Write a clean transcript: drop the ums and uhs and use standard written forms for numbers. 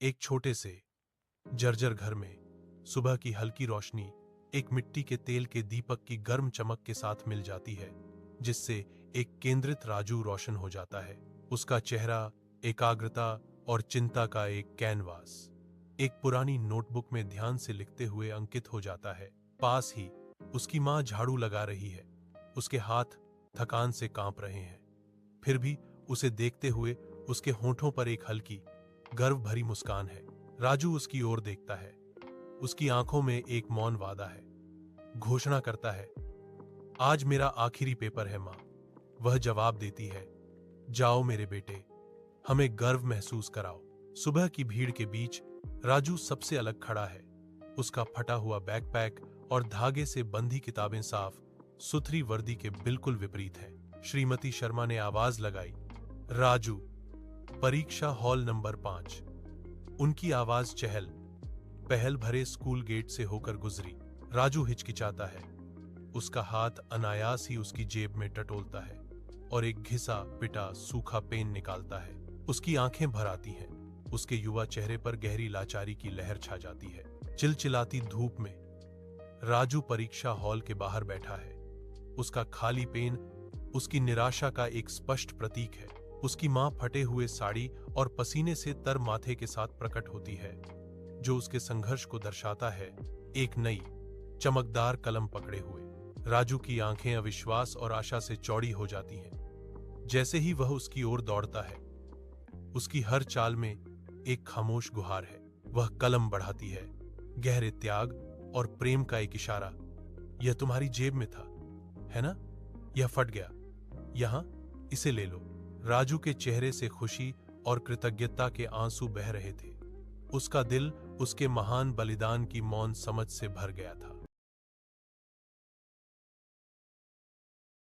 एक छोटे से जर्जर घर में सुबह की हल्की रोशनी एक मिट्टी के तेल के दीपक की गर्म चमक के साथ मिल जाती है, जिससे एक केंद्रित राजू रोशन हो जाता है। उसका चेहरा एकाग्रता और चिंता का एक कैनवास एक पुरानी नोटबुक में ध्यान से लिखते हुए अंकित हो जाता है। पास ही उसकी मां झाड़ू लगा रही है। उसके हाथ थकान से कांप रहे हैं, फिर भी उसे देखते हुए उसके होठों पर एक हल्की गर्व भरी मुस्कान है। राजू उसकी ओर देखता है। उसकी आंखों में एक मौन वादा है। घोषणा करता है, आज मेरा आखिरी पेपर है मां। वह जवाब देती है, जाओ मेरे बेटे, हमें गर्व महसूस कराओ। सुबह की भीड़ के बीच राजू सबसे अलग खड़ा है। उसका फटा हुआ बैकपैक और धागे से बंधी किताबें साफ सुथरी वर्दी के बिल्कुल विपरीत हैं। श्रीमती शर्मा ने आवाज लगाई, राजू, परीक्षा हॉल नंबर 5। उनकी आवाज चहल पहल भरे स्कूल गेट से होकर गुजरी। राजू हिचकिचाता है। उसका हाथ अनायास ही उसकी जेब में टटोलता है और एक घिसा पिटा सूखा पेन निकालता है। उसकी आंखें भर आती हैं। उसके युवा चेहरे पर गहरी लाचारी की लहर छा जाती है। चिलचिलाती धूप में राजू परीक्षा हॉल के बाहर बैठा है। उसका खाली पेन उसकी निराशा का एक स्पष्ट प्रतीक है। उसकी मां फटे हुए साड़ी और पसीने से तर माथे के साथ प्रकट होती है, जो उसके संघर्ष को दर्शाता है, एक नई चमकदार कलम पकड़े हुए। राजू की आंखें अविश्वास और आशा से चौड़ी हो जाती हैं। जैसे ही वह उसकी ओर दौड़ता है, उसकी हर चाल में एक खामोश गुहार है। वह कलम बढ़ाती है, गहरे त्याग और प्रेम का एक इशारा। यह तुम्हारी जेब में था, है ना? यह फट गया, यहां इसे ले लो। राजू के चेहरे से खुशी और कृतज्ञता के आंसू बह रहे थे। उसका दिल उसके महान बलिदान की मौन समझ से भर गया था।